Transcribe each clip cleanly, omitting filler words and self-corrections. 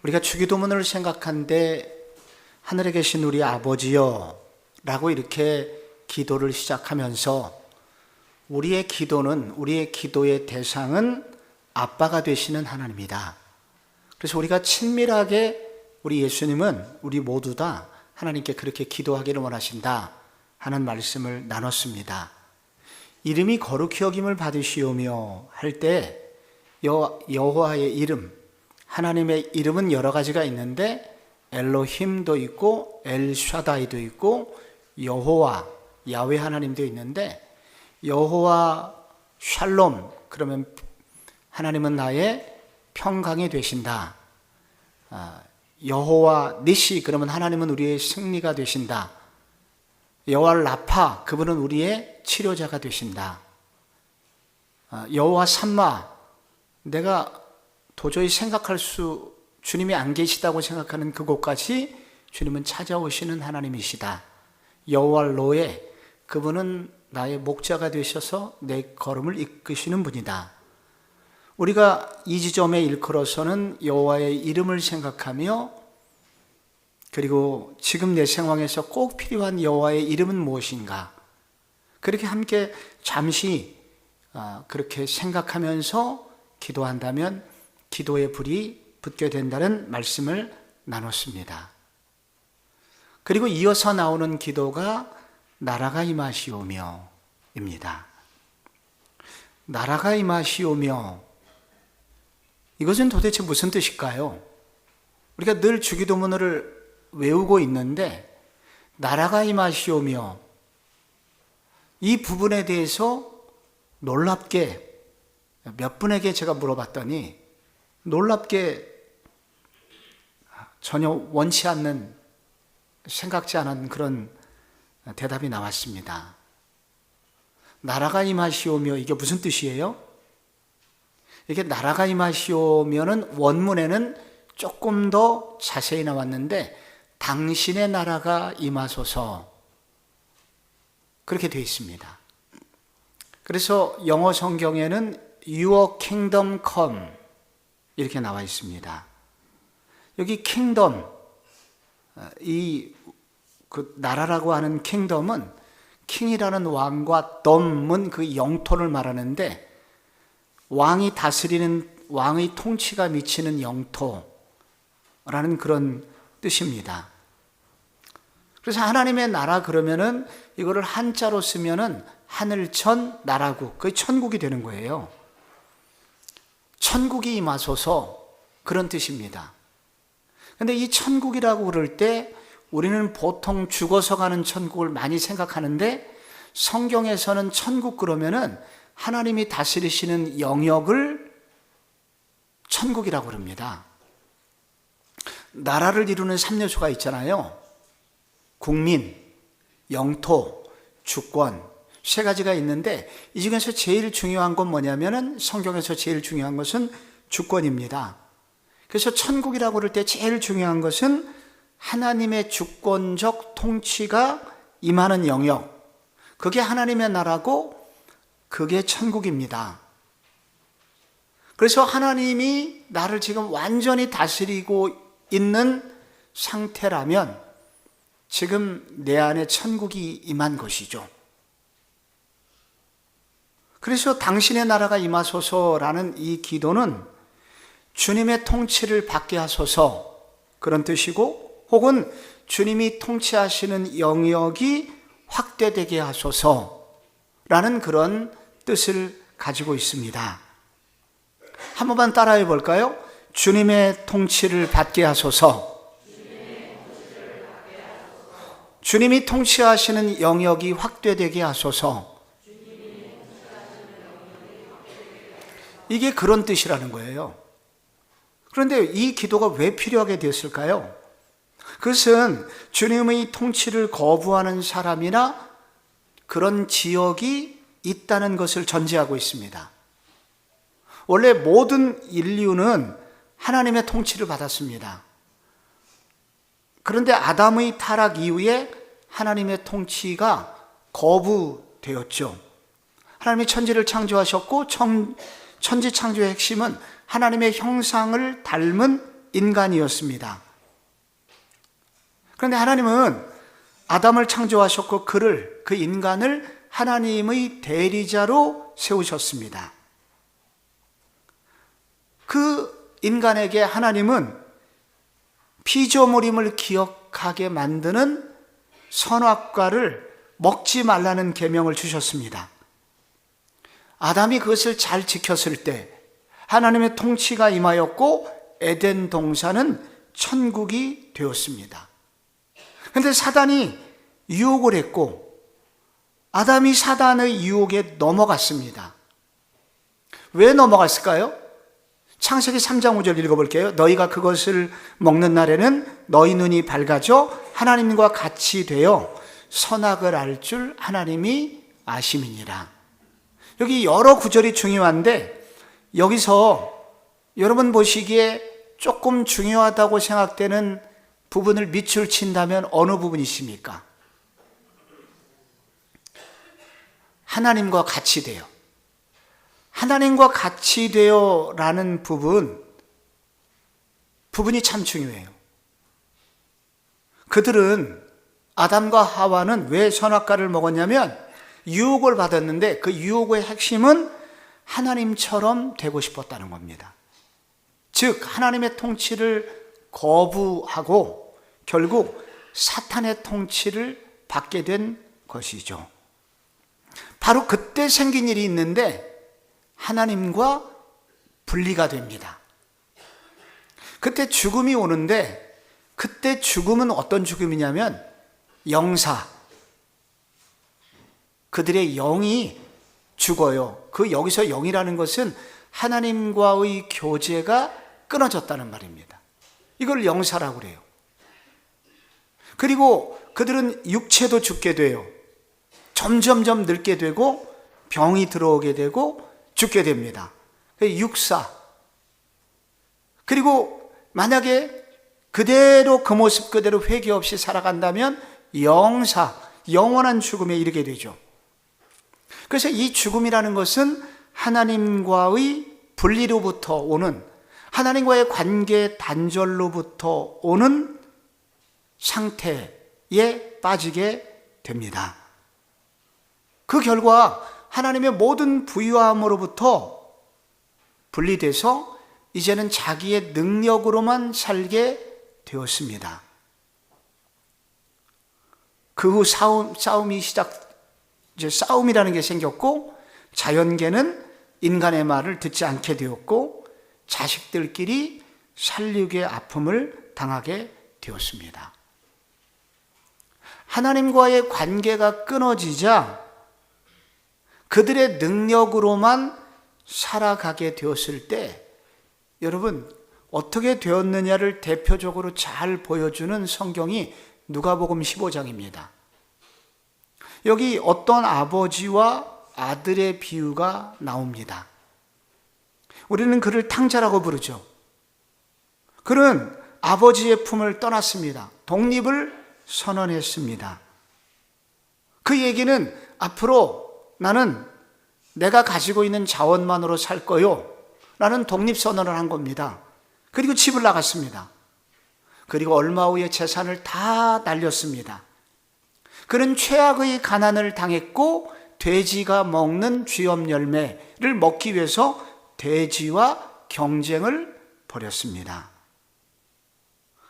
우리가 주기도문을 생각한데 하늘에 계신 우리 아버지여 라고 이렇게 기도를 시작하면서 우리의 기도의 대상은 아빠가 되시는 하나님이다. 그래서 우리가 친밀하게 우리 예수님은 우리 모두 다 하나님께 그렇게 기도하기를 원하신다 하는 말씀을 나눴습니다. 이름이 거룩히 여김을 받으시오며 할 때 여호와의 이름, 하나님의 이름은 여러 가지가 있는데 엘로힘도 있고 엘샤다이도 있고 여호와, 야훼 하나님도 있는데 여호와 샬롬, 그러면 하나님은 나의 평강이 되신다. 여호와 니시, 그러면 하나님은 우리의 승리가 되신다. 여호와 라파, 그분은 우리의 치료자가 되신다. 여호와 삼마, 내가 도저히 주님이 안 계시다고 생각하는 그곳까지 주님은 찾아오시는 하나님이시다. 여호와 로에, 그분은 나의 목자가 되셔서 내 걸음을 이끄시는 분이다. 우리가 이 지점에 일컬어서는 여호와의 이름을 생각하며, 그리고 지금 내 상황에서 꼭 필요한 여호와의 이름은 무엇인가, 그렇게 함께 잠시 그렇게 생각하면서 기도한다면 기도의 불이 붙게 된다는 말씀을 나눴습니다. 그리고 이어서 나오는 기도가 나라가 임하시오며 입니다. 나라가 임하시오며, 이것은 도대체 무슨 뜻일까요? 우리가 늘 주기도문을 외우고 있는데 나라가 임하시오며, 이 부분에 대해서 놀랍게 몇 분에게 제가 물어봤더니 놀랍게 전혀 원치 않는, 생각지 않은 그런 대답이 나왔습니다. 나라가 임하시오며, 이게 무슨 뜻이에요? 이게 나라가 임하시오면은 원문에는 조금 더 자세히 나왔는데 당신의 나라가 임하소서, 그렇게 되어 있습니다. 그래서 영어 성경에는 Your kingdom come 이렇게 나와 있습니다. 여기 킹덤, 그 나라라고 하는 킹덤은 킹이라는 왕과 덤은 그 영토를 말하는데, 왕이 다스리는, 왕의 통치가 미치는 영토라는 그런 뜻입니다. 그래서 하나님의 나라 그러면은 이거를 한자로 쓰면은 하늘천 나라국, 그게 천국이 되는 거예요. 천국이 임하소서, 그런 뜻입니다. 근데 이 천국이라고 그럴 때 우리는 보통 죽어서 가는 천국을 많이 생각하는데, 성경에서는 천국 그러면은 하나님이 다스리시는 영역을 천국이라고 그럽니다. 나라를 이루는 3요소가 있잖아요. 국민, 영토, 주권, 세 가지가 있는데 이 중에서 제일 중요한 건 뭐냐면은, 성경에서 제일 중요한 것은 주권입니다. 그래서 천국이라고 그럴 때 제일 중요한 것은 하나님의 주권적 통치가 임하는 영역, 그게 하나님의 나라고 그게 천국입니다. 그래서 하나님이 나를 지금 완전히 다스리고 있는 상태라면 지금 내 안에 천국이 임한 것이죠. 그래서 당신의 나라가 임하소서라는 이 기도는 주님의 통치를 받게 하소서, 그런 뜻이고, 혹은 주님이 통치하시는 영역이 확대되게 하소서라는 그런 뜻을 가지고 있습니다. 한 번만 따라해 볼까요? 주님의 통치를 받게 하소서. 주님이 통치하시는 영역이 확대되게 하소서. 이게 그런 뜻이라는 거예요. 그런데 이 기도가 왜 필요하게 되었을까요? 그것은 주님의 통치를 거부하는 사람이나 그런 지역이 있다는 것을 전제하고 있습니다. 원래 모든 인류는 하나님의 통치를 받았습니다. 그런데 아담의 타락 이후에 하나님의 통치가 거부되었죠. 하나님이 천지를 창조하셨고 천지 창조의 핵심은 하나님의 형상을 닮은 인간이었습니다. 그런데 하나님은 아담을 창조하셨고 그 인간을 하나님의 대리자로 세우셨습니다. 그 인간에게 하나님은 피조물임을 기억하게 만드는 선악과를 먹지 말라는 계명을 주셨습니다. 아담이 그것을 잘 지켰을 때 하나님의 통치가 임하였고 에덴 동산은 천국이 되었습니다. 그런데 사단이 유혹을 했고 아담이 사단의 유혹에 넘어갔습니다. 왜 넘어갔을까요? 창세기 3장 5절 읽어볼게요. 너희가 그것을 먹는 날에는 너희 눈이 밝아져 하나님과 같이 되어 선악을 알 줄 하나님이 아심이니라. 여기 여러 구절이 중요한데 여기서 여러분 보시기에 조금 중요하다고 생각되는 부분을 밑줄 친다면 어느 부분이십니까? 하나님과 같이 되어. 하나님과 같이 되어 라는 부분이 참 중요해요. 그들은 아담과 하와는 왜 선악과를 먹었냐면 유혹을 받았는데 그 유혹의 핵심은 하나님처럼 되고 싶었다는 겁니다. 즉 하나님의 통치를 거부하고 결국 사탄의 통치를 받게 된 것이죠. 바로 그때 생긴 일이 있는데 하나님과 분리가 됩니다. 그때 죽음이 오는데 그때 죽음은 어떤 죽음이냐면 영사, 그들의 영이 죽어요. 여기서 영이라는 것은 하나님과의 교제가 끊어졌다는 말입니다. 이걸 영사라고 그래요. 그리고 그들은 육체도 죽게 돼요. 점점점 늙게 되고 병이 들어오게 되고 죽게 됩니다. 육사. 그리고 만약에 그대로 그 모습 그대로 회개 없이 살아간다면 영사, 영원한 죽음에 이르게 되죠. 그래서 이 죽음이라는 것은 하나님과의 분리로부터 오는, 하나님과의 관계 단절로부터 오는 상태에 빠지게 됩니다. 그 결과 하나님의 모든 부유함으로부터 분리돼서 이제는 자기의 능력으로만 살게 되었습니다. 그 후 싸움이라는 게 생겼고, 자연계는 인간의 말을 듣지 않게 되었고, 자식들끼리 살육의 아픔을 당하게 되었습니다. 하나님과의 관계가 끊어지자 그들의 능력으로만 살아가게 되었을 때, 여러분 어떻게 되었느냐를 대표적으로 잘 보여주는 성경이 누가복음 15장입니다. 여기 어떤 아버지와 아들의 비유가 나옵니다. 우리는 그를 탕자라고 부르죠. 그는 아버지의 품을 떠났습니다. 독립을 선언했습니다. 그 얘기는 앞으로 나는 내가 가지고 있는 자원만으로 살 거요 라는 독립선언을 한 겁니다. 그리고 집을 나갔습니다. 그리고 얼마 후에 재산을 다 날렸습니다. 그는 최악의 가난을 당했고 돼지가 먹는 쥐염 열매를 먹기 위해서 돼지와 경쟁을 벌였습니다.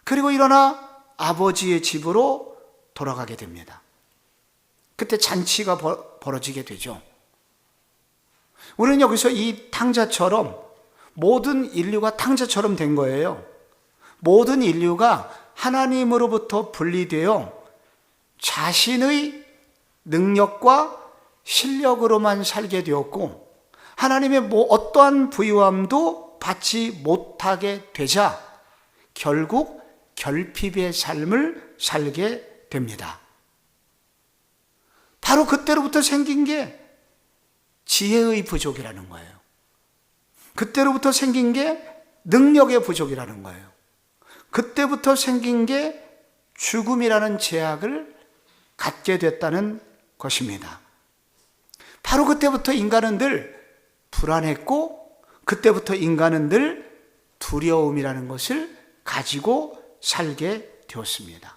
그리고 일어나 아버지의 집으로 돌아가게 됩니다. 그때 잔치가 벌어지게 되죠. 우리는 여기서 이 탕자처럼 모든 인류가 탕자처럼 된 거예요. 모든 인류가 하나님으로부터 분리되어 자신의 능력과 실력으로만 살게 되었고, 하나님의 어떠한 부유함도 받지 못하게 되자 결국 결핍의 삶을 살게 됩니다. 바로 그때로부터 생긴 게 지혜의 부족이라는 거예요. 그때로부터 생긴 게 능력의 부족이라는 거예요. 그때부터 생긴 게 죽음이라는 제약을 갖게 됐다는 것입니다. 바로 그때부터 인간은 늘 불안했고, 그때부터 인간은 늘 두려움이라는 것을 가지고 살게 되었습니다.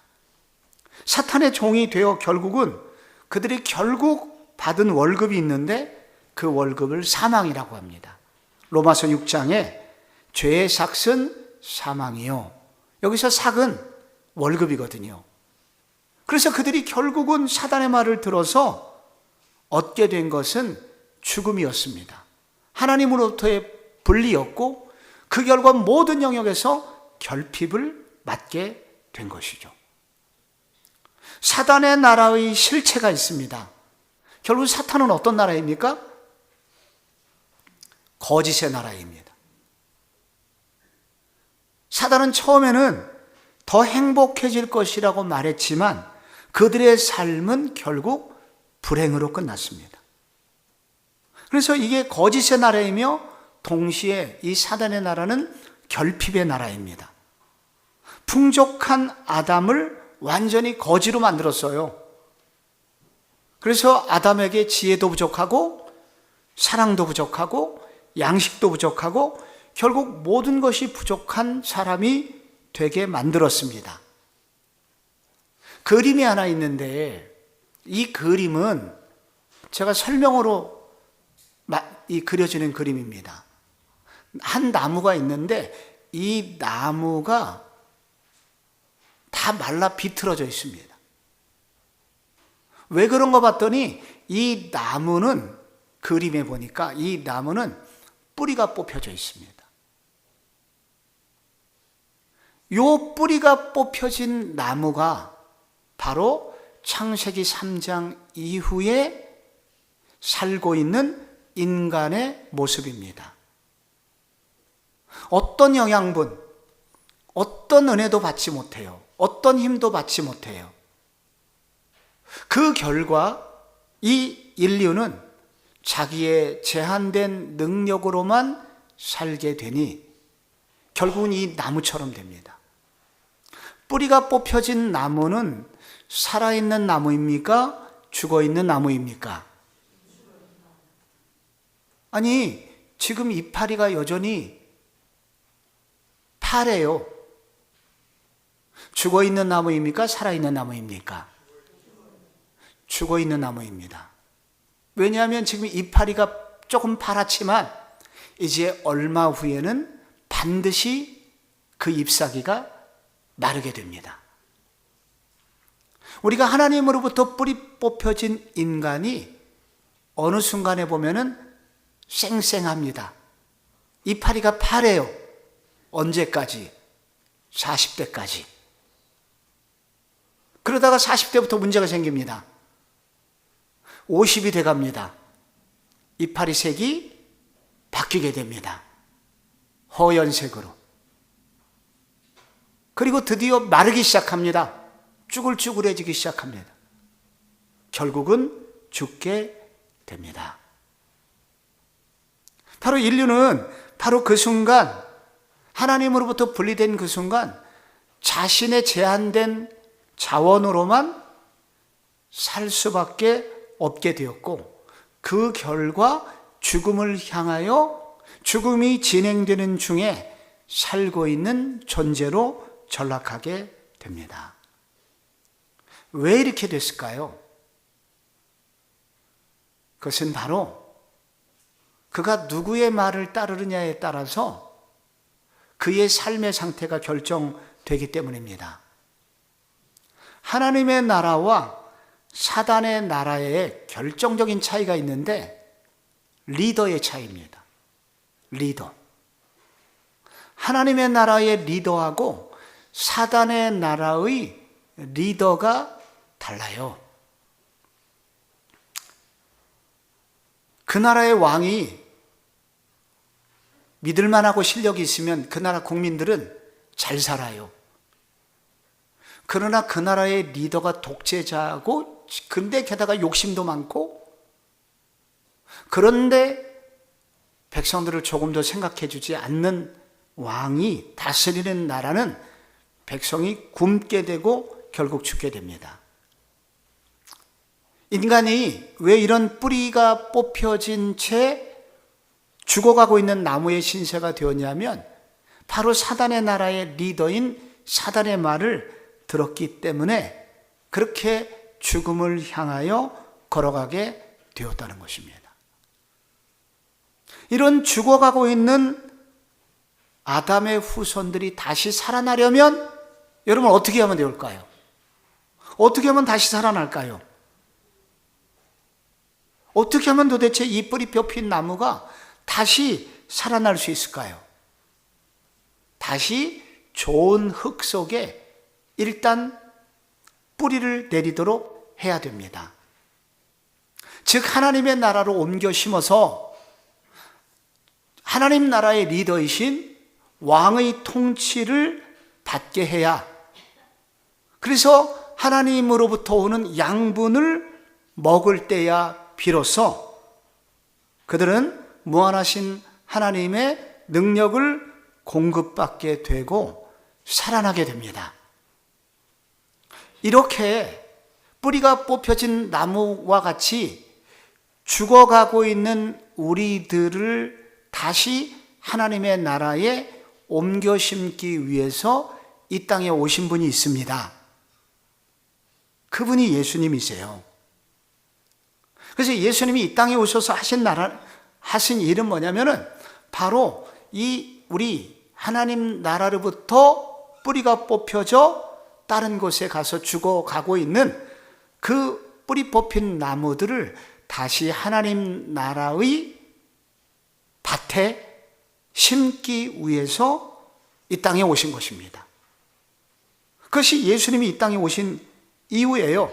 사탄의 종이 되어 결국은 그들이 결국 받은 월급이 있는데 그 월급을 사망이라고 합니다. 로마서 6장에 죄의 삭은 사망이요. 여기서 삭은 월급이거든요. 그래서 그들이 결국은 사단의 말을 들어서 얻게 된 것은 죽음이었습니다. 하나님으로부터의 분리였고 그 결과 모든 영역에서 결핍을 맞게 된 것이죠. 사단의 나라의 실체가 있습니다. 결국 사탄은 어떤 나라입니까? 거짓의 나라입니다. 사단은 처음에는 더 행복해질 것이라고 말했지만 그들의 삶은 결국 불행으로 끝났습니다. 그래서 이게 거짓의 나라이며 동시에 이 사단의 나라는 결핍의 나라입니다. 풍족한 아담을 완전히 거지로 만들었어요. 그래서 아담에게 지혜도 부족하고 사랑도 부족하고 양식도 부족하고 결국 모든 것이 부족한 사람이 되게 만들었습니다. 그림이 하나 있는데 이 그림은 제가 설명으로 그려지는 그림입니다. 한 나무가 있는데 이 나무가 다 말라 비틀어져 있습니다. 왜 그런가 봤더니 이 나무는 그림에 보니까 이 나무는 뿌리가 뽑혀져 있습니다. 요 뿌리가 뽑혀진 나무가 바로 창세기 3장 이후에 살고 있는 인간의 모습입니다. 어떤 영양분, 어떤 은혜도 받지 못해요. 어떤 힘도 받지 못해요. 그 결과 이 인류는 자기의 제한된 능력으로만 살게 되니 결국은 이 나무처럼 됩니다. 뿌리가 뽑혀진 나무는 살아있는 나무입니까? 죽어있는 나무입니까? 아니, 지금 이파리가 여전히 파래요. 죽어있는 나무입니까? 살아있는 나무입니까? 죽어있는 나무입니다. 왜냐하면 지금 이파리가 조금 파랗지만 이제 얼마 후에는 반드시 그 잎사귀가 마르게 됩니다. 우리가 하나님으로부터 뿌리 뽑혀진 인간이 어느 순간에 보면은 쌩쌩합니다. 이파리가 파래요. 언제까지? 40대까지. 그러다가 40대부터 문제가 생깁니다. 50이 돼갑니다. 이파리 색이 바뀌게 됩니다. 허연색으로. 그리고 드디어 마르기 시작합니다. 쭈글쭈글해지기 시작합니다. 결국은 죽게 됩니다. 바로 인류는 바로 그 순간, 하나님으로부터 분리된 그 순간 자신의 제한된 자원으로만 살 수밖에 없게 되었고 그 결과 죽음을 향하여 죽음이 진행되는 중에 살고 있는 존재로 전락하게 됩니다. 왜 이렇게 됐을까요? 그것은 바로 그가 누구의 말을 따르느냐에 따라서 그의 삶의 상태가 결정되기 때문입니다. 하나님의 나라와 사단의 나라에 결정적인 차이가 있는데 리더의 차이입니다. 리더. 하나님의 나라의 리더하고 사단의 나라의 리더가 달라요. 그 나라의 왕이 믿을만하고 실력이 있으면 그 나라 국민들은 잘 살아요. 그러나 그 나라의 리더가 독재자고 근데 게다가 욕심도 많고 그런데 백성들을 조금 더 생각해 주지 않는 왕이 다스리는 나라는 백성이 굶게 되고 결국 죽게 됩니다. 인간이 왜 이런 뿌리가 뽑혀진 채 죽어가고 있는 나무의 신세가 되었냐면 바로 사단의 나라의 리더인 사단의 말을 들었기 때문에 그렇게 죽음을 향하여 걸어가게 되었다는 것입니다. 이런 죽어가고 있는 아담의 후손들이 다시 살아나려면 여러분 어떻게 하면 될까요? 어떻게 하면 다시 살아날까요? 어떻게 하면 도대체 이 뿌리 뽑힌 나무가 다시 살아날 수 있을까요? 다시 좋은 흙 속에 일단 뿌리를 내리도록 해야 됩니다. 즉 하나님의 나라로 옮겨 심어서 하나님 나라의 리더이신 왕의 통치를 받게 해야, 그래서 하나님으로부터 오는 양분을 먹을 때야 비로소 그들은 무한하신 하나님의 능력을 공급받게 되고 살아나게 됩니다. 이렇게 뿌리가 뽑혀진 나무와 같이 죽어가고 있는 우리들을 다시 하나님의 나라에 옮겨 심기 위해서 이 땅에 오신 분이 있습니다. 그분이 예수님이세요. 그래서 예수님이 이 땅에 오셔서 하신 일은 뭐냐면은 바로 이 우리 하나님 나라로부터 뿌리가 뽑혀져 다른 곳에 가서 죽어가고 있는 그 뿌리 뽑힌 나무들을 다시 하나님 나라의 밭에 심기 위해서 이 땅에 오신 것입니다. 그것이 예수님이 이 땅에 오신 이유예요.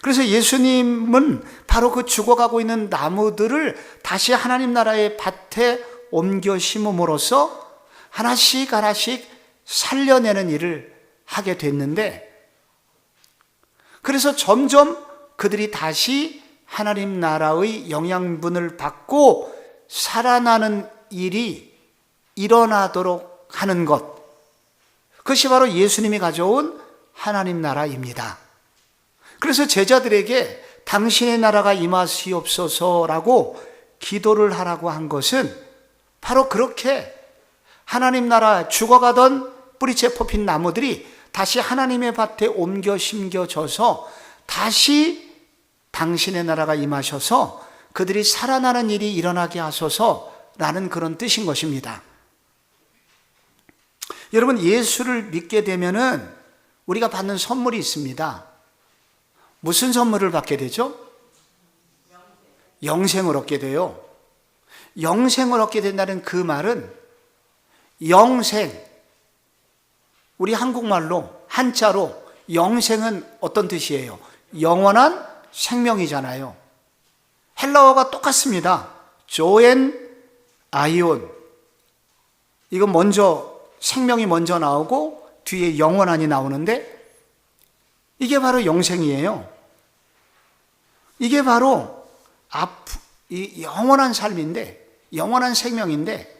그래서 예수님은 바로 그 죽어가고 있는 나무들을 다시 하나님 나라의 밭에 옮겨 심음으로써 하나씩 하나씩 살려내는 일을 하게 됐는데, 그래서 점점 그들이 다시 하나님 나라의 영양분을 받고 살아나는 일이 일어나도록 하는 것, 그것이 바로 예수님이 가져온 하나님 나라입니다. 그래서 제자들에게 당신의 나라가 임하시옵소서라고 기도를 하라고 한 것은 바로 그렇게 하나님 나라 죽어가던 뿌리째 뽑힌 나무들이 다시 하나님의 밭에 옮겨 심겨져서 다시 당신의 나라가 임하셔서 그들이 살아나는 일이 일어나게 하소서라는 그런 뜻인 것입니다. 여러분, 예수를 믿게 되면은 우리가 받는 선물이 있습니다. 무슨 선물을 받게 되죠? 영생을 얻게 돼요. 영생을 얻게 된다는 그 말은 영생, 우리 한국말로 한자로 영생은 어떤 뜻이에요? 영원한 생명이잖아요. 헬라어가 똑같습니다. 조엔 아이온. 이건 먼저 생명이 먼저 나오고 뒤에 영원한이 나오는데 이게 바로 영생이에요. 이게 바로 이 영원한 삶인데, 영원한 생명인데,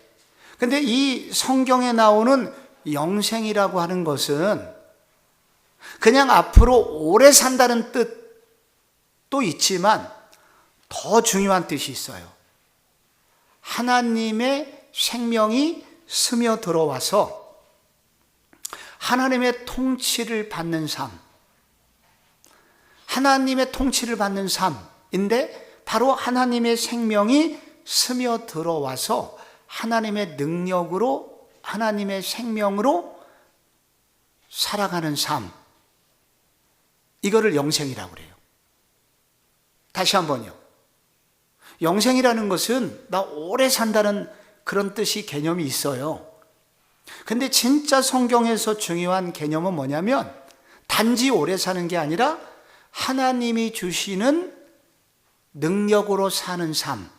근데 이 성경에 나오는 영생이라고 하는 것은 그냥 앞으로 오래 산다는 뜻도 있지만 더 중요한 뜻이 있어요. 하나님의 생명이 스며들어와서 하나님의 통치를 받는 삶, 하나님의 통치를 받는 삶인데 바로 하나님의 생명이 스며들어와서 하나님의 능력으로, 하나님의 생명으로 살아가는 삶, 이거를 영생이라고 그래요. 다시 한번요. 영생이라는 것은 나 오래 산다는 그런 뜻이 개념이 있어요. 근데 진짜 성경에서 중요한 개념은 뭐냐면 단지 오래 사는 게 아니라 하나님이 주시는 능력으로 사는 삶,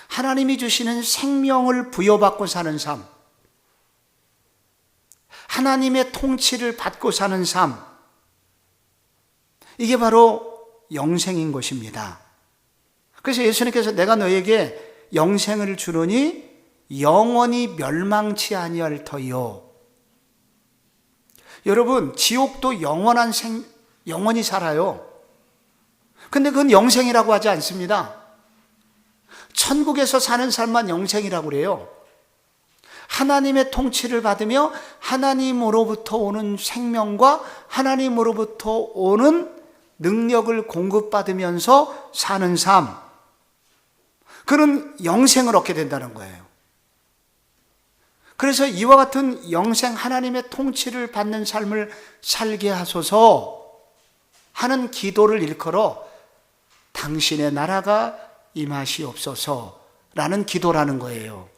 하나님이 주시는 생명을 부여받고 사는 삶, 하나님의 통치를 받고 사는 삶, 이게 바로 영생인 것입니다. 그래서 예수님께서 내가 너에게 영생을 주노니 영원히 멸망치 아니할 터이요. 여러분, 지옥도 영원히 살아요. 근데 그건 영생이라고 하지 않습니다. 천국에서 사는 삶만 영생이라고 그래요. 하나님의 통치를 받으며 하나님으로부터 오는 생명과 하나님으로부터 오는 능력을 공급받으면서 사는 삶, 그런 영생을 얻게 된다는 거예요. 그래서 이와 같은 영생, 하나님의 통치를 받는 삶을 살게 하소서 하는 기도를 일컬어 당신의 나라가 임하시옵소서라는 기도라는 거예요.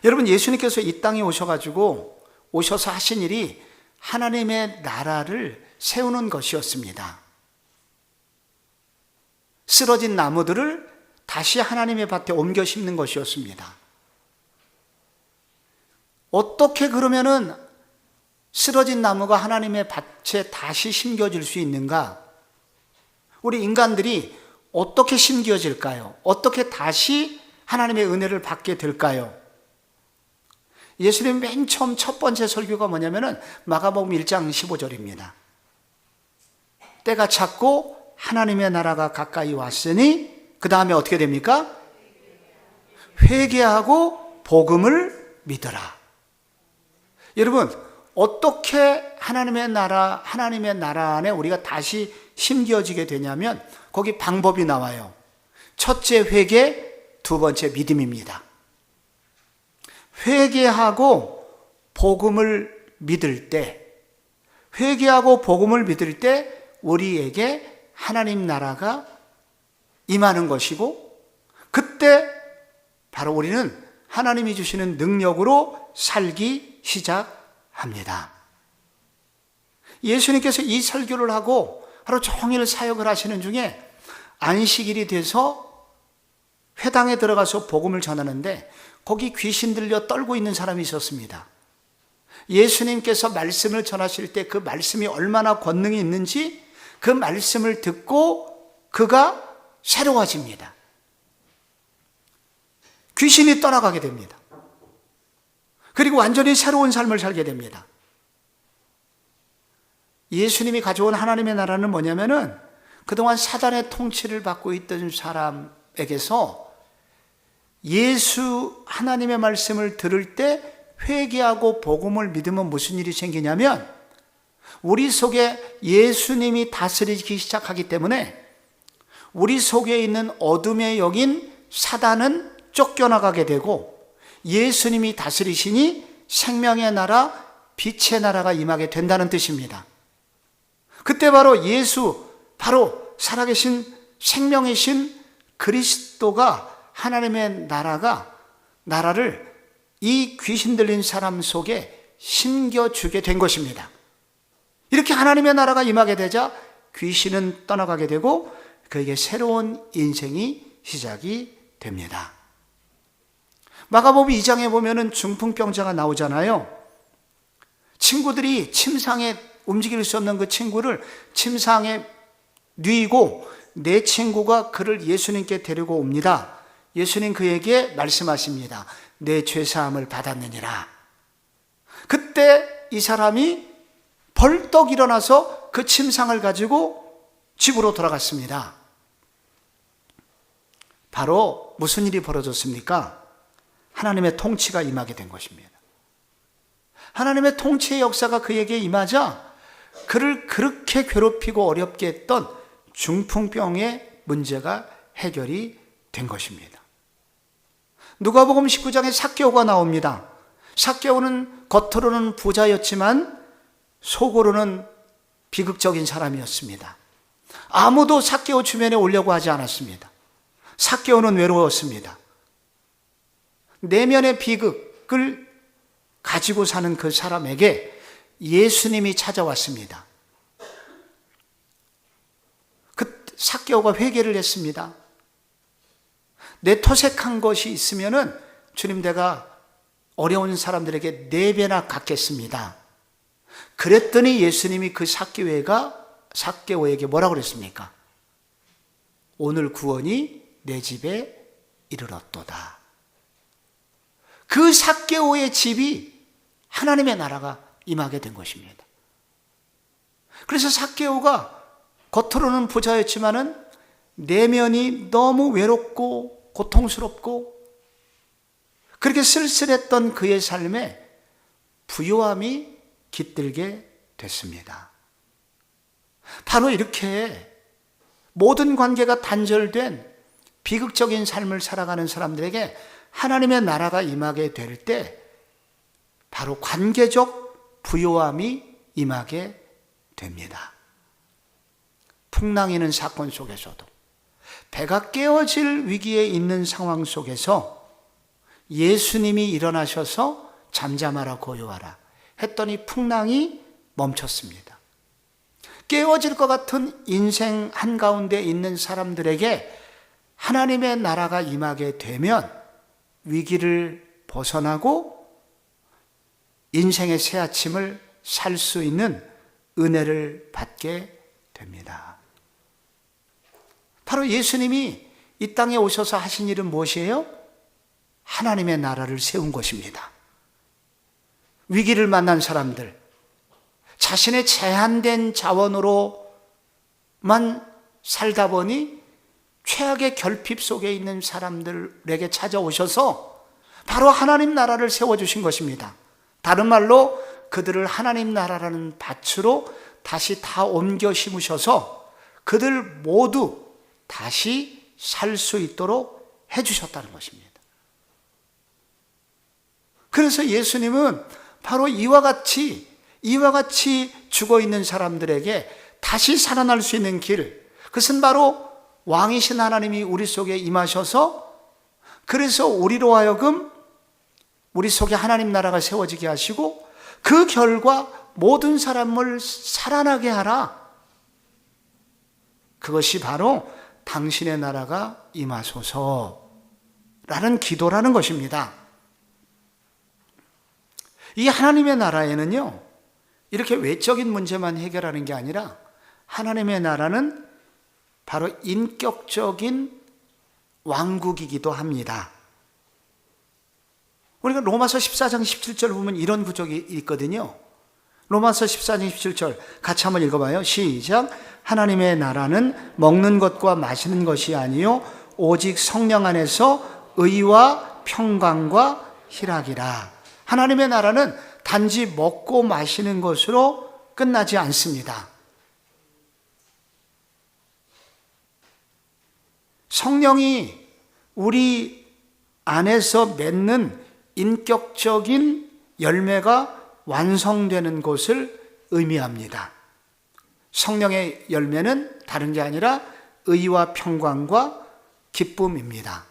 여러분, 예수님께서 이 땅에 오셔서 하신 일이 하나님의 나라를 세우는 것이었습니다. 쓰러진 나무들을 다시 하나님의 밭에 옮겨 심는 것이었습니다. 어떻게 그러면은 쓰러진 나무가 하나님의 밭에 다시 심겨질 수 있는가? 우리 인간들이 어떻게 심겨질까요? 어떻게 다시 하나님의 은혜를 받게 될까요? 예수님 맨 처음 첫 번째 설교가 뭐냐면은 마가복음 1장 15절입니다. 때가 찼고 하나님의 나라가 가까이 왔으니 그 다음에 어떻게 됩니까? 회개하고 복음을 믿어라. 여러분, 어떻게 하나님의 나라 안에 우리가 다시 심겨지게 되냐면 거기 방법이 나와요. 첫째 회개, 두 번째 믿음입니다. 회개하고 복음을 믿을 때, 우리에게 하나님 나라가 임하는 것이고, 그때 바로 우리는 하나님이 주시는 능력으로 살기 시작합니다. 예수님께서 이 설교를 하고 하루 종일 사역을 하시는 중에 안식일이 돼서 회당에 들어가서 복음을 전하는데 거기 귀신 들려 떨고 있는 사람이 있었습니다. 예수님께서 말씀을 전하실 때 그 말씀이 얼마나 권능이 있는지 그 말씀을 듣고 그가 새로워집니다. 귀신이 떠나가게 됩니다. 그리고 완전히 새로운 삶을 살게 됩니다. 예수님이 가져온 하나님의 나라는 뭐냐면은 그동안 사단의 통치를 받고 있던 사람에게서 예수 하나님의 말씀을 들을 때 회개하고 복음을 믿으면 무슨 일이 생기냐면 우리 속에 예수님이 다스리기 시작하기 때문에 우리 속에 있는 어둠의 영인 사단은 쫓겨나가게 되고 예수님이 다스리시니 생명의 나라, 빛의 나라가 임하게 된다는 뜻입니다. 그때 바로 바로 살아계신 생명이신 그리스도가 하나님의 나라를 이 귀신 들린 사람 속에 심겨주게 된 것입니다. 이렇게 하나님의 나라가 임하게 되자 귀신은 떠나가게 되고 그에게 새로운 인생이 시작이 됩니다. 마가복음 2장에 보면은 중풍병자가 나오잖아요. 친구들이 침상에 움직일 수 없는 그 친구를 침상에 뉘고 내 친구가 그를 예수님께 데리고 옵니다. 예수님 그에게 말씀하십니다. 내 죄사함을 받았느니라. 그때 이 사람이 벌떡 일어나서 그 침상을 가지고 집으로 돌아갔습니다. 바로 무슨 일이 벌어졌습니까? 하나님의 통치가 임하게 된 것입니다. 하나님의 통치의 역사가 그에게 임하자 그를 그렇게 괴롭히고 어렵게 했던 중풍병의 문제가 해결이 된 것입니다. 누가복음 19장에 삭개오가 나옵니다. 삭개오는 겉으로는 부자였지만 속으로는 비극적인 사람이었습니다. 아무도 삭개오 주변에 오려고 하지 않았습니다. 삭개오는 외로웠습니다. 내면의 비극을 가지고 사는 그 사람에게 예수님이 찾아왔습니다. 그 삭개오가 회개를 했습니다. 내 토색한 것이 있으면은 주님 내가 어려운 사람들에게 4배나 갚겠습니다. 그랬더니 예수님이 그 삭개오에게 뭐라고 그랬습니까? 오늘 구원이 내 집에 이르렀도다. 그 삭개오의 집이 하나님의 나라가 임하게 된 것입니다. 그래서 삭개오가 겉으로는 부자였지만은 내면이 너무 외롭고 고통스럽고 그렇게 쓸쓸했던 그의 삶에 부요함이 깃들게 됐습니다. 바로 이렇게 모든 관계가 단절된 비극적인 삶을 살아가는 사람들에게 하나님의 나라가 임하게 될 때 바로 관계적 부요함이 임하게 됩니다. 풍랑이는 사건 속에서도 배가 깨어질 위기에 있는 상황 속에서 예수님이 일어나셔서 잠잠하라 고요하라 했더니 풍랑이 멈췄습니다. 깨어질 것 같은 인생 한가운데 있는 사람들에게 하나님의 나라가 임하게 되면 위기를 벗어나고 인생의 새 아침을 살 수 있는 은혜를 받게 됩니다. 바로 예수님이 이 땅에 오셔서 하신 일은 무엇이에요? 하나님의 나라를 세운 것입니다. 위기를 만난 사람들, 자신의 제한된 자원으로만 살다 보니 최악의 결핍 속에 있는 사람들에게 찾아오셔서 바로 하나님 나라를 세워주신 것입니다. 다른 말로 그들을 하나님 나라라는 밭으로 다시 다 옮겨 심으셔서 그들 모두 다시 살 수 있도록 해주셨다는 것입니다. 그래서 예수님은 바로 이와 같이 죽어있는 사람들에게 다시 살아날 수 있는 길, 그것은 바로 왕이신 하나님이 우리 속에 임하셔서 그래서 우리로 하여금 우리 속에 하나님 나라가 세워지게 하시고 그 결과 모든 사람을 살아나게 하라. 그것이 바로 당신의 나라가 임하소서라는 기도라는 것입니다. 이 하나님의 나라에는요, 이렇게 외적인 문제만 해결하는 게 아니라 하나님의 나라는 바로 인격적인 왕국이기도 합니다. 우리가 로마서 14장 17절 보면 이런 구절이 있거든요. 로마서 14장 17절 같이 한번 읽어봐요. 시작. 하나님의 나라는 먹는 것과 마시는 것이 아니요 오직 성령 안에서 의와 평강과 희락이라. 하나님의 나라는 단지 먹고 마시는 것으로 끝나지 않습니다. 성령이 우리 안에서 맺는 인격적인 열매가 완성되는 것을 의미합니다. 성령의 열매는 다른 게 아니라 의와 평강과 기쁨입니다.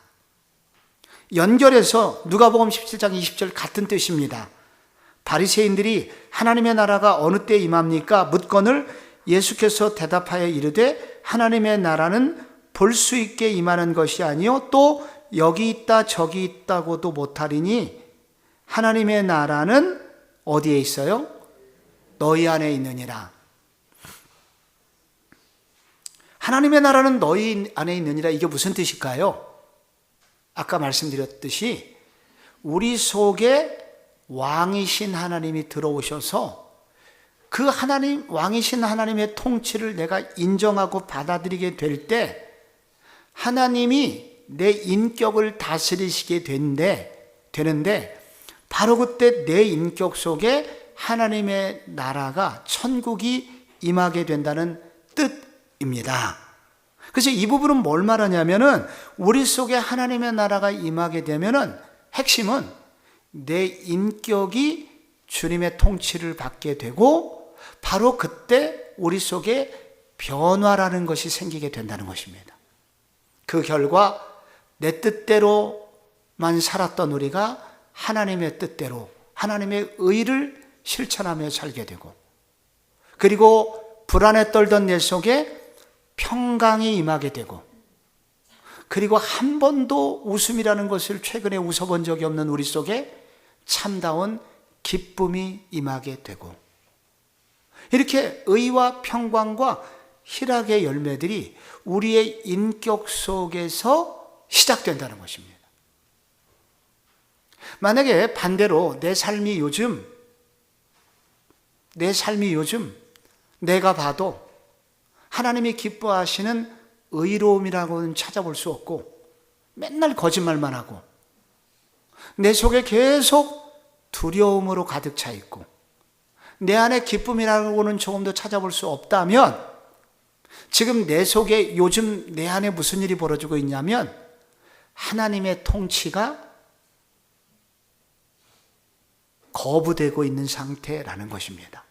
연결해서 누가복음 17장 20절 같은 뜻입니다. 바리새인들이 하나님의 나라가 어느 때 임합니까? 묻거늘 예수께서 대답하여 이르되 하나님의 나라는 볼 수 있게 임하는 것이 아니요 또 여기 있다 저기 있다고도 못하리니 하나님의 나라는 어디에 있어요? 너희 안에 있느니라. 하나님의 나라는 너희 안에 있느니라. 이게 무슨 뜻일까요? 아까 말씀드렸듯이 우리 속에 왕이신 하나님이 들어오셔서 그 하나님, 왕이신 하나님의 통치를 내가 인정하고 받아들이게 될 때 하나님이 내 인격을 다스리시게 되는데 바로 그때 내 인격 속에 하나님의 나라가 천국이 임하게 된다는 뜻입니다. 그래서 이 부분은 뭘 말하냐면은 우리 속에 하나님의 나라가 임하게 되면은 핵심은 내 인격이 주님의 통치를 받게 되고 바로 그때 우리 속에 변화라는 것이 생기게 된다는 것입니다. 그 결과 내 뜻대로만 살았던 우리가 하나님의 뜻대로 하나님의 의를 실천하며 살게 되고 그리고 불안에 떨던 내 속에 평강이 임하게 되고 그리고 한 번도 웃음이라는 것을 최근에 웃어본 적이 없는 우리 속에 참다운 기쁨이 임하게 되고 이렇게 의와 평강과 희락의 열매들이 우리의 인격 속에서 시작된다는 것입니다. 만약에 반대로 내 삶이 요즘 내가 봐도 하나님이 기뻐하시는 의로움이라고는 찾아볼 수 없고 맨날 거짓말만 하고 내 속에 계속 두려움으로 가득 차 있고 내 안에 기쁨이라고는 조금도 찾아볼 수 없다면 지금 내 속에 요즘 내 안에 무슨 일이 벌어지고 있냐면 하나님의 통치가 거부되고 있는 상태라는 것입니다.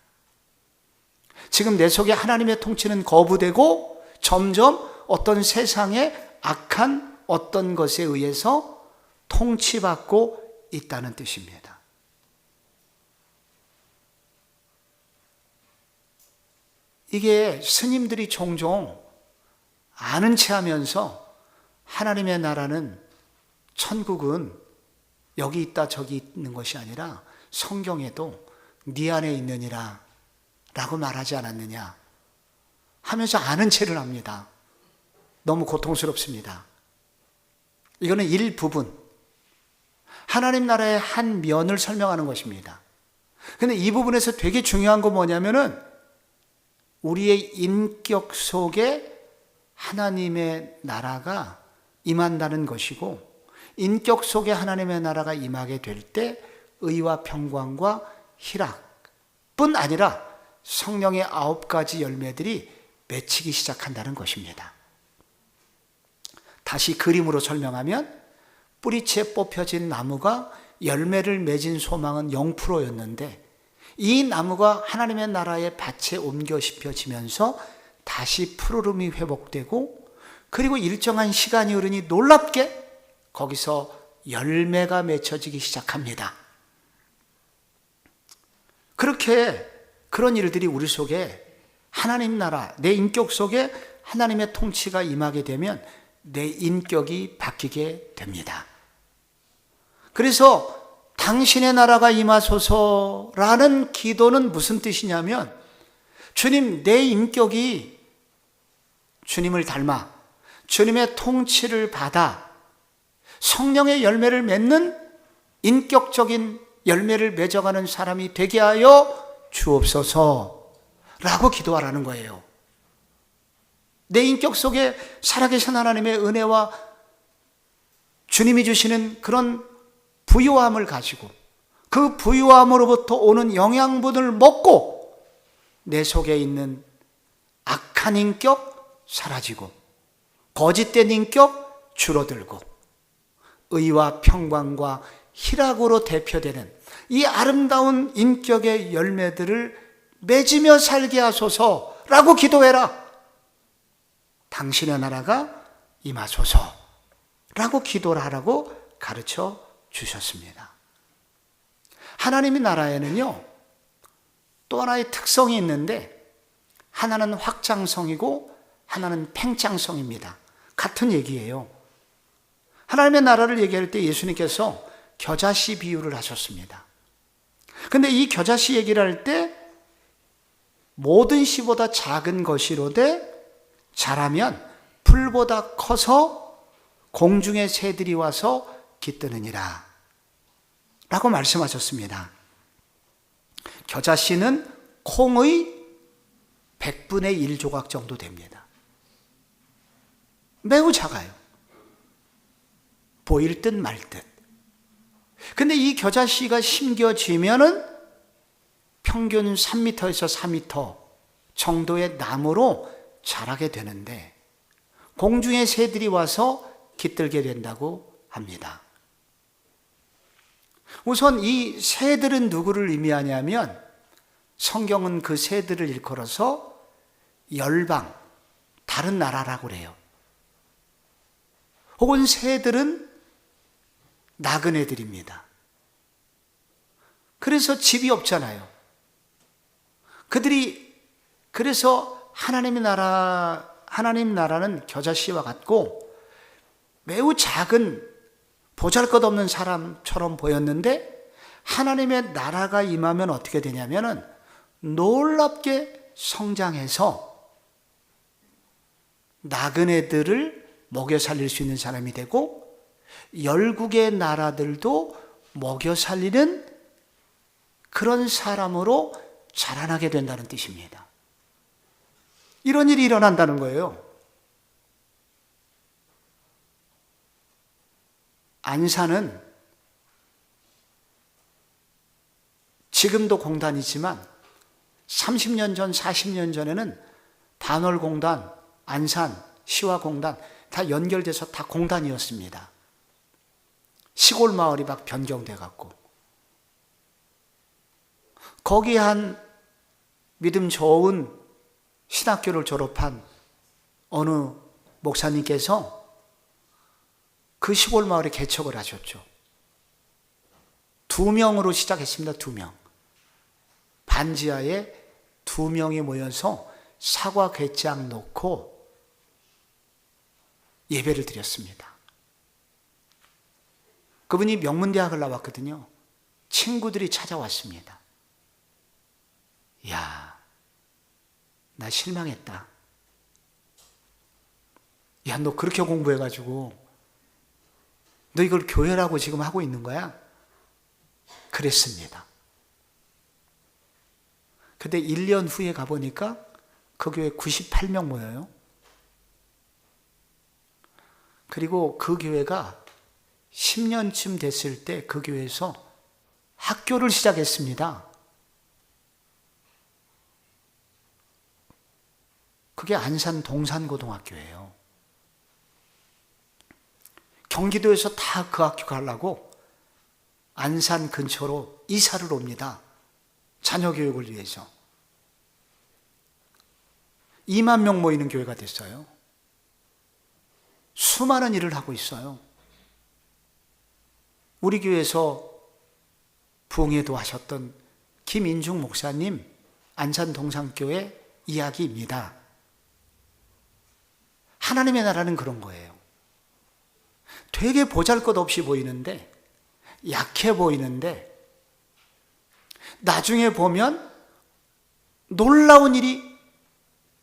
지금 내 속에 하나님의 통치는 거부되고 점점 어떤 세상의 악한 어떤 것에 의해서 통치받고 있다는 뜻입니다. 이게 스님들이 종종 아는 체 하면서 하나님의 나라는 천국은 여기 있다 저기 있는 것이 아니라 성경에도 네 안에 있느니라 라고 말하지 않았느냐 하면서 아는 체를 합니다. 너무 고통스럽습니다. 이거는 일부분 하나님 나라의 한 면을 설명하는 것입니다. 근데 이 부분에서 되게 중요한 건 뭐냐면은 우리의 인격 속에 하나님의 나라가 임한다는 것이고 인격 속에 하나님의 나라가 임하게 될 때 의와 평강과 희락뿐 아니라 성령의 9가지 열매들이 맺히기 시작한다는 것입니다. 다시 그림으로 설명하면 뿌리채 뽑혀진 나무가 열매를 맺은 소망은 0%였는데 이 나무가 하나님의 나라의 밭에 옮겨 씹혀지면서 다시 푸르름이 회복되고 그리고 일정한 시간이 흐르니 놀랍게 거기서 열매가 맺혀지기 시작합니다. 그렇게 그런 일들이 우리 속에 하나님 나라, 내 인격 속에 하나님의 통치가 임하게 되면 내 인격이 바뀌게 됩니다. 그래서 당신의 나라가 임하소서라는 기도는 무슨 뜻이냐면 주님, 내 인격이 주님을 닮아 주님의 통치를 받아 성령의 열매를 맺는 인격적인 열매를 맺어가는 사람이 되게 하여 주옵소서라고 기도하라는 거예요. 내 인격 속에 살아계신 하나님의 은혜와 주님이 주시는 그런 부유함을 가지고 그 부유함으로부터 오는 영양분을 먹고 내 속에 있는 악한 인격 사라지고 거짓된 인격 줄어들고 의와 평강과 희락으로 대표되는 이 아름다운 인격의 열매들을 맺으며 살게 하소서라고 기도해라. 당신의 나라가 임하소서라고 기도를 하라고 가르쳐 주셨습니다. 하나님의 나라에는요 또 하나의 특성이 있는데 하나는 확장성이고 하나는 팽창성입니다. 같은 얘기예요. 하나님의 나라를 얘기할 때 예수님께서 겨자씨 비유를 하셨습니다. 근데 이 겨자씨 얘기를 할 때 모든 씨보다 작은 것이로되 자라면 풀보다 커서 공중의 새들이 와서 깃드느니라 라고 말씀하셨습니다. 겨자씨는 콩의 100분의 1조각 정도 됩니다. 매우 작아요. 보일 듯 말 듯. 근데 이 겨자씨가 심겨지면은 평균 3m에서 4m 정도의 나무로 자라게 되는데 공중의 새들이 와서 깃들게 된다고 합니다. 우선 이 새들은 누구를 의미하냐면 성경은 그 새들을 일컬어서 열방, 다른 나라라고 그래요. 혹은 새들은 나그네들입니다. 그래서 집이 없잖아요. 그래서 하나님 나라는 겨자씨와 같고 매우 작은 보잘것없는 사람처럼 보였는데 하나님의 나라가 임하면 어떻게 되냐면은 놀랍게 성장해서 나그네들을 먹여 살릴 수 있는 사람이 되고 열국의 나라들도 먹여 살리는 그런 사람으로 자라나게 된다는 뜻입니다. 이런 일이 일어난다는 거예요. 안산은 지금도 공단이지만 30년 전, 40년 전에는 반월공단, 안산, 시화공단 다 연결돼서 다 공단이었습니다. 시골 마을이 막 변경돼 갖고 거기 한 믿음 좋은 신학교를 졸업한 어느 목사님께서 그 시골 마을에 개척을 하셨죠. 2명으로 시작했습니다. 2명. 반지하에 2명이 모여서 사과 궤장 놓고 예배를 드렸습니다. 그분이 명문대학을 나왔거든요. 친구들이 찾아왔습니다. 야, 나 실망했다. 야, 너 그렇게 공부해가지고 너 이걸 교회라고 지금 하고 있는 거야? 그랬습니다. 근데 1년 후에 가보니까 그 교회 98명 모여요. 그리고 그 교회가 10년쯤 됐을 때 그 교회에서 학교를 시작했습니다. 그게 안산 동산고등학교예요. 경기도에서 다 그 학교 가려고 안산 근처로 이사를 옵니다. 자녀 교육을 위해서. 2만 명 모이는 교회가 됐어요. 수많은 일을 하고 있어요. 우리 교회에서 부흥회도 하셨던 김인중 목사님 안산 동산교회 이야기입니다. 하나님의 나라는 그런 거예요. 되게 보잘것없이 보이는데, 약해 보이는데 나중에 보면 놀라운 일이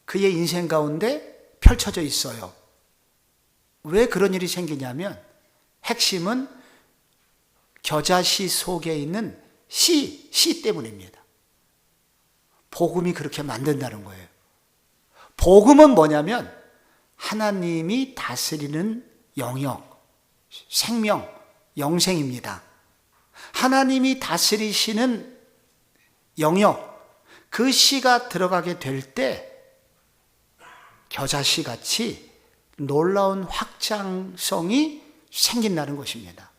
그의 인생 가운데 펼쳐져 있어요. 왜 그런 일이 생기냐면 핵심은 겨자씨 속에 있는 씨 때문입니다. 복음이 그렇게 만든다는 거예요. 복음은 뭐냐면 하나님이 다스리는 영역, 생명, 영생입니다. 하나님이 다스리시는 영역, 그 씨가 들어가게 될 때 겨자씨 같이 놀라운 확장성이 생긴다는 것입니다.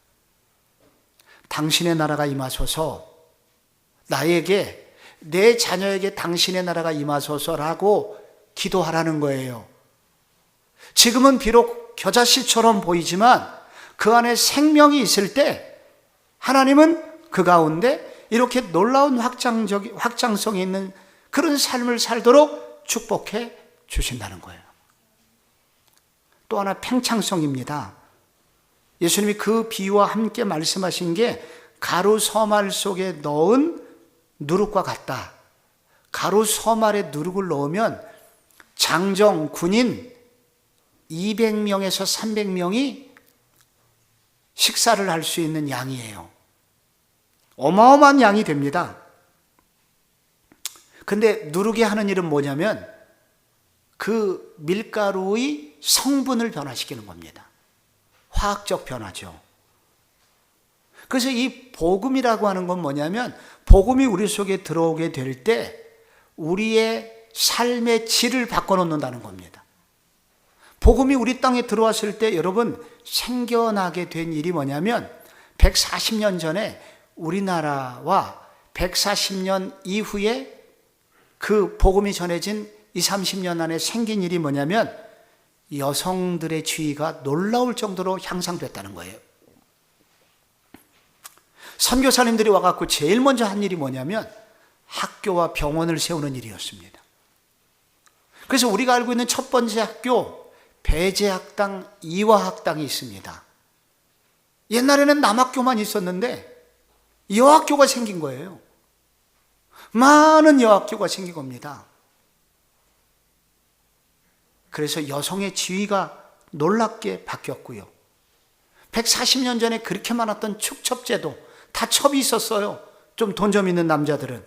당신의 나라가 임하소서, 나에게, 내 자녀에게 당신의 나라가 임하소서라고 기도하라는 거예요. 지금은 비록 겨자씨처럼 보이지만 그 안에 생명이 있을 때 하나님은 그 가운데 이렇게 놀라운 확장성이 있는 그런 삶을 살도록 축복해 주신다는 거예요. 또 하나 팽창성입니다. 예수님이 그 비유와 함께 말씀하신 게 가루 서말 속에 넣은 누룩과 같다. 가루 서말에 누룩을 넣으면 장정, 군인 200명에서 300명이 식사를 할 수 있는 양이에요. 어마어마한 양이 됩니다. 근데 누룩이 하는 일은 뭐냐면 그 밀가루의 성분을 변화시키는 겁니다. 화학적 변화죠. 그래서 이 복음이라고 하는 건 뭐냐면 복음이 우리 속에 들어오게 될 때 우리의 삶의 질을 바꿔놓는다는 겁니다. 복음이 우리 땅에 들어왔을 때 여러분 생겨나게 된 일이 뭐냐면 140년 전에 우리나라와 140년 이후에 그 복음이 전해진 20, 30년 안에 생긴 일이 뭐냐면 여성들의 지위가 놀라울 정도로 향상됐다는 거예요. 선교사님들이 와갖고 제일 먼저 한 일이 뭐냐면 학교와 병원을 세우는 일이었습니다. 그래서 우리가 알고 있는 첫 번째 학교 배제학당, 이화학당이 있습니다. 옛날에는 남학교만 있었는데 여학교가 생긴 거예요. 많은 여학교가 생긴 겁니다. 그래서 여성의 지위가 놀랍게 바뀌었고요. 140년 전에 그렇게 많았던 축첩제도, 다 첩이 있었어요. 좀 돈 좀 있는 남자들은.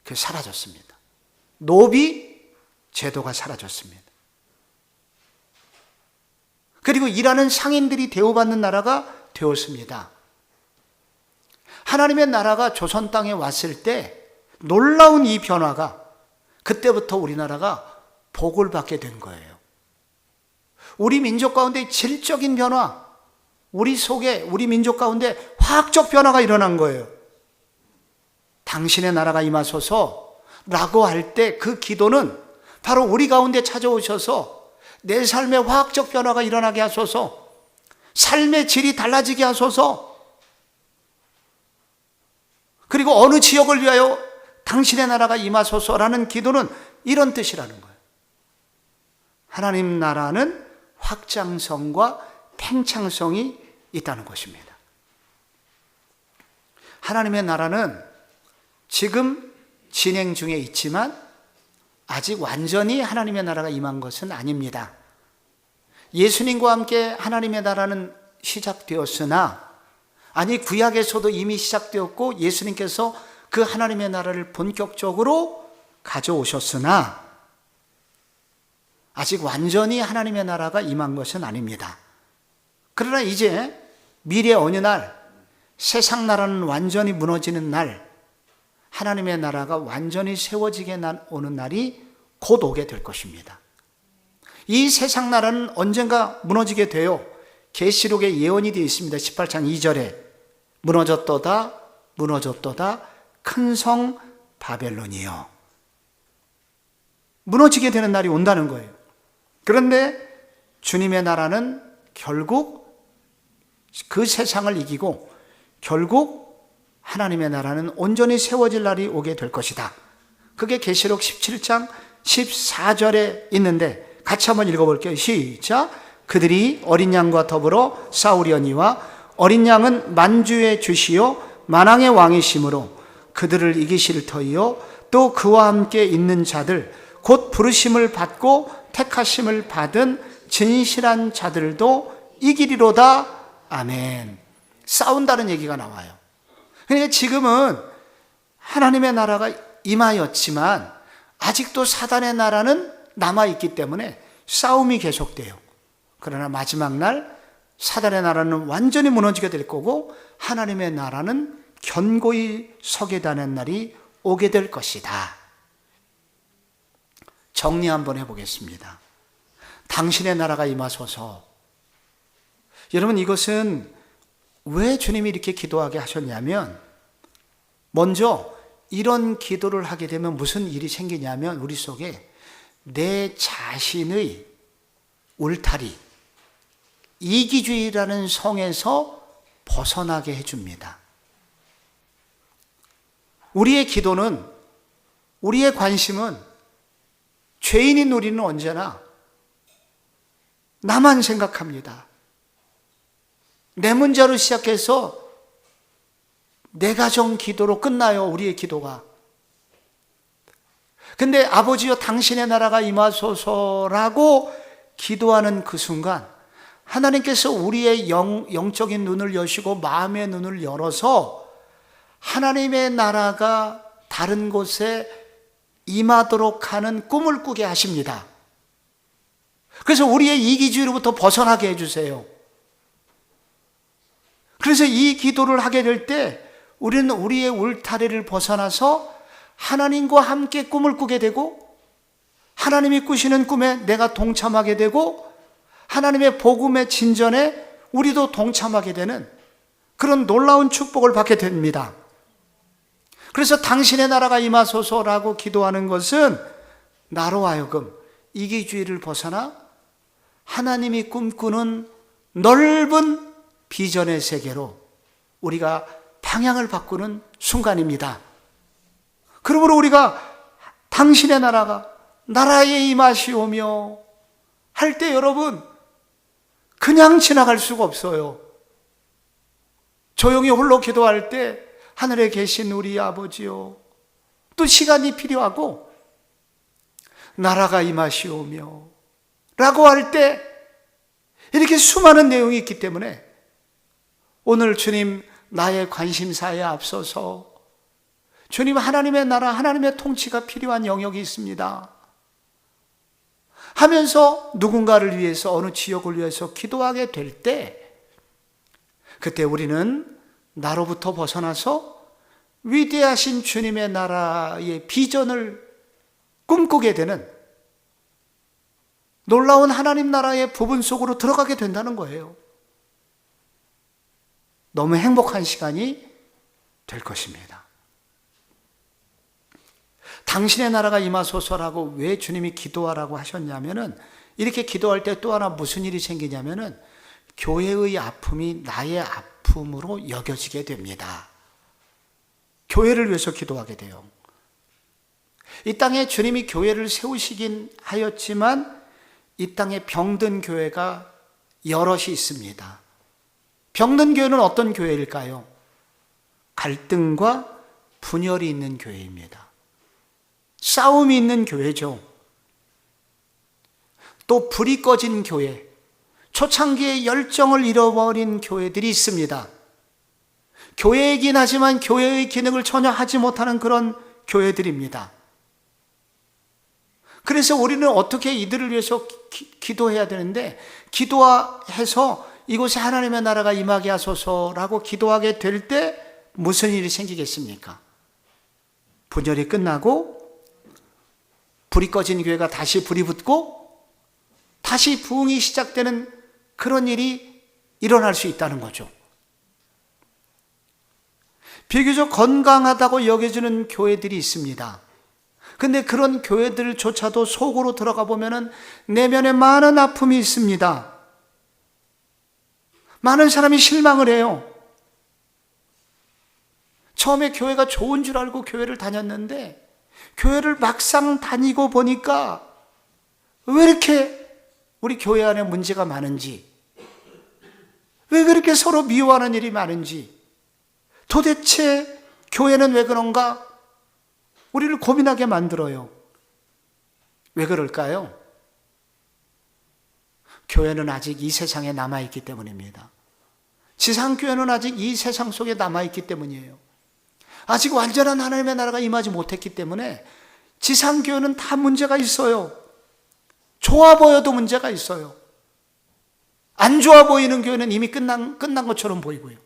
그게 사라졌습니다. 노비 제도가 사라졌습니다. 그리고 일하는 상인들이 대우받는 나라가 되었습니다. 하나님의 나라가 조선 땅에 왔을 때 놀라운 이 변화가, 그때부터 우리나라가 복을 받게 된 거예요. 우리 민족 가운데 질적인 변화, 우리 속에, 우리 민족 가운데 화학적 변화가 일어난 거예요. 당신의 나라가 임하소서 라고 할 때 그 기도는 바로 우리 가운데 찾아오셔서 내 삶에 화학적 변화가 일어나게 하소서, 삶의 질이 달라지게 하소서, 그리고 어느 지역을 위하여 당신의 나라가 임하소서라는 기도는 이런 뜻이라는 거예요. 하나님 나라는 확장성과 팽창성이 있다는 것입니다. 하나님의 나라는 지금 진행 중에 있지만 아직 완전히 하나님의 나라가 임한 것은 아닙니다. 예수님과 함께 하나님의 나라는 시작되었으나, 아니 구약에서도 이미 시작되었고 예수님께서 그 하나님의 나라를 본격적으로 가져오셨으나 아직 완전히 하나님의 나라가 임한 것은 아닙니다. 그러나 이제 미래 어느 날 세상 나라는 완전히 무너지는 날, 하나님의 나라가 완전히 세워지게 오는 날이 곧 오게 될 것입니다. 이 세상 나라는 언젠가 무너지게 돼요. 계시록에 예언이 되어 있습니다. 18장 2절에 무너졌도다 무너졌도다 큰 성 바벨론이요. 무너지게 되는 날이 온다는 거예요. 그런데 주님의 나라는 결국 그 세상을 이기고 결국 하나님의 나라는 온전히 세워질 날이 오게 될 것이다. 그게 계시록 17장 14절에 있는데 같이 한번 읽어볼게요. 시작. 그들이 어린 양과 더불어 싸우려니와 어린 양은 만주의 주시요 만왕의 왕이시므로 그들을 이기실 터이요 또 그와 함께 있는 자들 곧 부르심을 받고 택하심을 받은 진실한 자들도 이기리로다. 아멘. 싸운다는 얘기가 나와요. 그러니까 지금은 하나님의 나라가 임하였지만 아직도 사단의 나라는 남아있기 때문에 싸움이 계속돼요. 그러나 마지막 날 사단의 나라는 완전히 무너지게 될 거고 하나님의 나라는 견고히 서게 되는 날이 오게 될 것이다. 정리 한번 해보겠습니다. 당신의 나라가 임하소서. 여러분, 이것은 왜 주님이 이렇게 기도하게 하셨냐면, 먼저 이런 기도를 하게 되면 무슨 일이 생기냐면 우리 속에 내 자신의 울타리, 이기주의라는 성에서 벗어나게 해줍니다. 우리의 기도는, 우리의 관심은 죄인인 우리는 언제나 나만 생각합니다. 내 문제로 시작해서 내 가정 기도로 끝나요, 우리의 기도가. 근데 아버지여 당신의 나라가 임하소서라고 기도하는 그 순간 하나님께서 우리의 영적인 눈을 여시고 마음의 눈을 열어서 하나님의 나라가 다른 곳에 임하도록 하는 꿈을 꾸게 하십니다. 그래서 우리의 이기주의로부터 벗어나게 해주세요. 그래서 이 기도를 하게 될 때 우리는 우리의 울타리를 벗어나서 하나님과 함께 꿈을 꾸게 되고 하나님이 꾸시는 꿈에 내가 동참하게 되고 하나님의 복음의 진전에 우리도 동참하게 되는 그런 놀라운 축복을 받게 됩니다. 그래서 당신의 나라가 임하소서라고 기도하는 것은 나로 하여금 이기주의를 벗어나 하나님이 꿈꾸는 넓은 비전의 세계로 우리가 방향을 바꾸는 순간입니다. 그러므로 우리가 당신의 나라가 나라에 임하시오며 할 때 여러분 그냥 지나갈 수가 없어요. 조용히 홀로 기도할 때 하늘에 계신 우리 아버지요, 또 시간이 필요하고 나라가 임하시오며 라고 할 때 이렇게 수많은 내용이 있기 때문에 오늘 주님 나의 관심사에 앞서서 주님 하나님의 나라, 하나님의 통치가 필요한 영역이 있습니다 하면서 누군가를 위해서 어느 지역을 위해서 기도하게 될 때 그때 우리는 나로부터 벗어나서 위대하신 주님의 나라의 비전을 꿈꾸게 되는 놀라운 하나님 나라의 부분 속으로 들어가게 된다는 거예요. 너무 행복한 시간이 될 것입니다. 당신의 나라가 임하소서라고 왜 주님이 기도하라고 하셨냐면은, 이렇게 기도할 때 또 하나 무슨 일이 생기냐면은 교회의 아픔이 나의 아픔으로 여겨지게 됩니다. 교회를 위해서 기도하게 돼요. 이 땅에 주님이 교회를 세우시긴 하였지만 이 땅에 병든 교회가 여럿이 있습니다. 병든 교회는 어떤 교회일까요? 갈등과 분열이 있는 교회입니다. 싸움이 있는 교회죠. 또 불이 꺼진 교회, 초창기에 열정을 잃어버린 교회들이 있습니다. 교회이긴 하지만 교회의 기능을 전혀 하지 못하는 그런 교회들입니다. 그래서 우리는 어떻게 이들을 위해서 기도해야 되는데, 기도해서 이곳에 하나님의 나라가 임하게 하소서라고 기도하게 될 때 무슨 일이 생기겠습니까? 분열이 끝나고 불이 꺼진 교회가 다시 불이 붙고 다시 부흥이 시작되는 그런 일이 일어날 수 있다는 거죠. 비교적 건강하다고 여겨지는 교회들이 있습니다. 근데 그런 교회들조차도 속으로 들어가 보면은 내면에 많은 아픔이 있습니다. 많은 사람이 실망을 해요. 처음에 교회가 좋은 줄 알고 교회를 다녔는데 교회를 막상 다니고 보니까 왜 이렇게 우리 교회 안에 문제가 많은지, 왜 그렇게 서로 미워하는 일이 많은지, 도대체 교회는 왜 그런가? 우리를 고민하게 만들어요. 왜 그럴까요? 교회는 아직 이 세상에 남아있기 때문입니다. 지상교회는 아직 이 세상 속에 남아있기 때문이에요. 아직 완전한 하나님의 나라가 임하지 못했기 때문에 지상교회는 다 문제가 있어요. 좋아 보여도 문제가 있어요. 안 좋아 보이는 교회는 이미 끝난 것처럼 보이고요.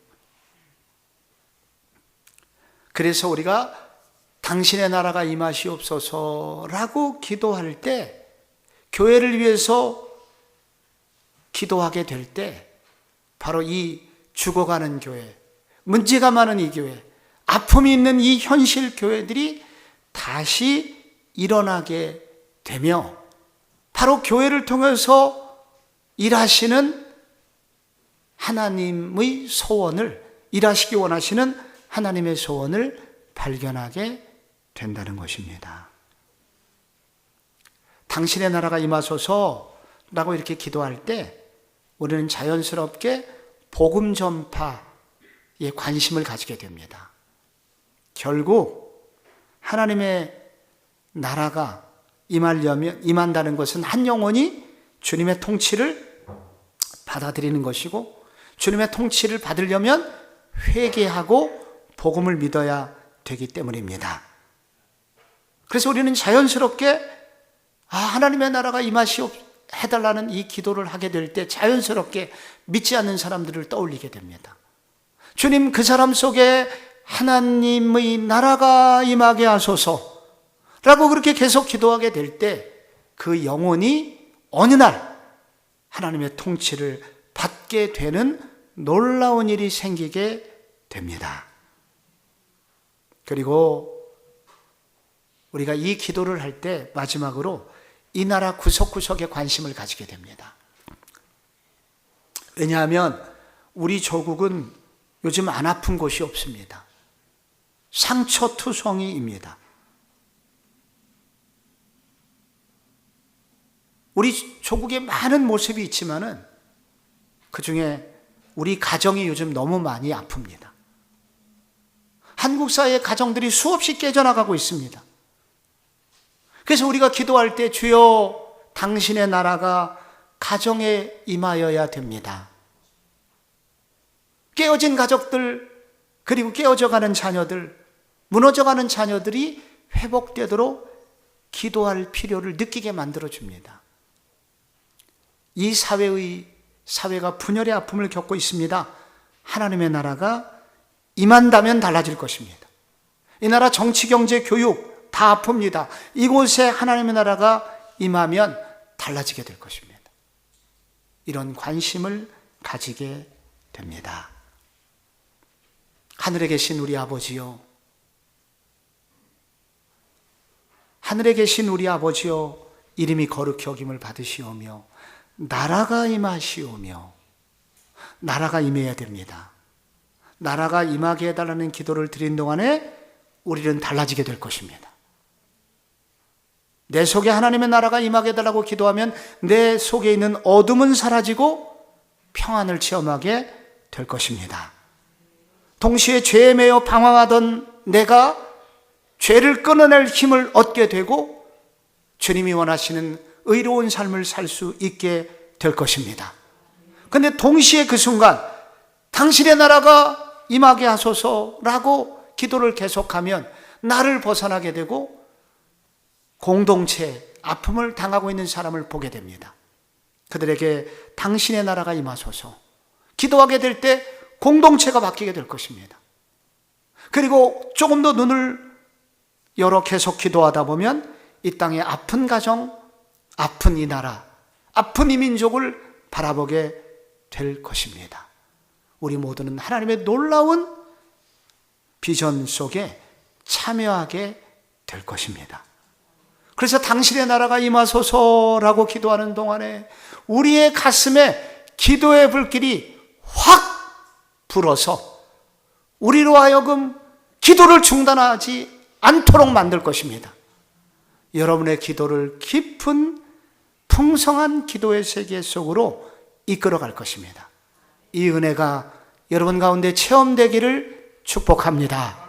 그래서 우리가 당신의 나라가 임하시옵소서라고 기도할 때, 교회를 위해서 기도하게 될 때 바로 이 죽어가는 교회, 문제가 많은 이 교회, 아픔이 있는 이 현실 교회들이 다시 일어나게 되며, 바로 교회를 통해서 일하시는 하나님의 소원을, 일하시기 원하시는 하나님의 소원을 발견하게 된다는 것입니다. 당신의 나라가 임하소서라고 이렇게 기도할 때 우리는 자연스럽게 복음 전파에 관심을 가지게 됩니다. 결국 하나님의 나라가 임한다는 것은 한 영혼이 주님의 통치를 받아들이는 것이고, 주님의 통치를 받으려면 회개하고 복음을 믿어야 되기 때문입니다. 그래서 우리는 자연스럽게 하나님의 나라가 해달라는 이 기도를 하게 될 때 자연스럽게 믿지 않는 사람들을 떠올리게 됩니다. 주님, 그 사람 속에 하나님의 나라가 임하게 하소서라고 그렇게 계속 기도하게 될 때 그 영혼이 어느 날 하나님의 통치를 받게 되는 놀라운 일이 생기게 됩니다. 그리고 우리가 이 기도를 할 때 마지막으로 이 나라 구석구석에 관심을 가지게 됩니다. 왜냐하면 우리 조국은 요즘 안 아픈 곳이 없습니다. 상처투성이입니다. 우리 조국에 많은 모습이 있지만은 그 중에 우리 가정이 요즘 너무 많이 아픕니다. 한국 사회의 가정들이 수없이 깨져나가고 있습니다. 그래서 우리가 기도할 때 주여 당신의 나라가 가정에 임하여야 됩니다. 깨어진 가족들, 그리고 깨어져가는 자녀들, 무너져가는 자녀들이 회복되도록 기도할 필요를 느끼게 만들어줍니다. 이 사회가 분열의 아픔을 겪고 있습니다. 하나님의 나라가 임한다면 달라질 것입니다. 이 나라 정치, 경제, 교육 다 아픕니다. 이곳에 하나님의 나라가 임하면 달라지게 될 것입니다. 이런 관심을 가지게 됩니다. 하늘에 계신 우리 아버지요, 하늘에 계신 우리 아버지요, 이름이 거룩히 여김을 받으시오며 나라가 임하시오며, 나라가 임해야 됩니다. 나라가 임하게 해달라는 기도를 드린 동안에 우리는 달라지게 될 것입니다. 내 속에 하나님의 나라가 임하게 해달라고 기도하면 내 속에 있는 어둠은 사라지고 평안을 체험하게 될 것입니다. 동시에 죄에 매여 방황하던 내가 죄를 끊어낼 힘을 얻게 되고 주님이 원하시는 의로운 삶을 살 수 있게 될 것입니다. 그런데 동시에 그 순간 당신의 나라가 임하게 하소서라고 기도를 계속하면 나를 벗어나게 되고 공동체, 아픔을 당하고 있는 사람을 보게 됩니다. 그들에게 당신의 나라가 임하소서 기도하게 될 때 공동체가 바뀌게 될 것입니다. 그리고 조금 더 눈을 열어 계속 기도하다 보면 이 땅의 아픈 가정, 아픈 이 나라, 아픈 이 민족을 바라보게 될 것입니다. 우리 모두는 하나님의 놀라운 비전 속에 참여하게 될 것입니다. 그래서 당신의 나라가 임하소서라고 기도하는 동안에 우리의 가슴에 기도의 불길이 확 불어서 우리로 하여금 기도를 중단하지 않도록 만들 것입니다. 여러분의 기도를 깊은 풍성한 기도의 세계 속으로 이끌어갈 것입니다. 이 은혜가 여러분 가운데 체험되기를 축복합니다.